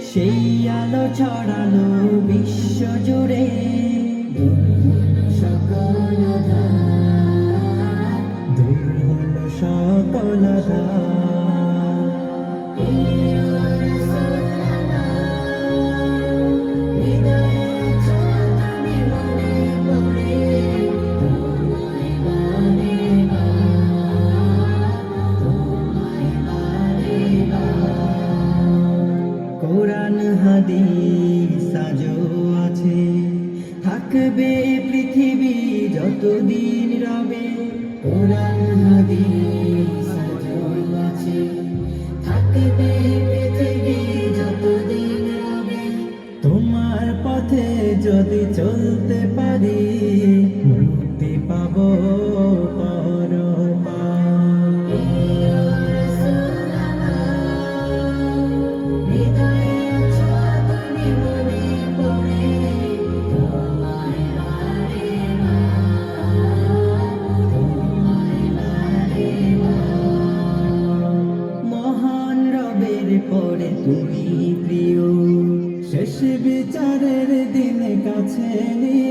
সেই আলো ছড়ালো বিশ্ব জুড়ে, সকল দূর হলো সকল কোরআন হাদিস আজও আছে, থাকবে পৃথিবী যতদিন রবে। কোরআন হাদিস আজও আছে, থাকবে পৃথিবী যতদিন রবে। তোমার পথে যদি চলতে পারি, মুক্তি পাবো পরপার। মহান রবের পরে তুমি প্রিয়, শেষ বিচারের দিন কাছে নিয়ে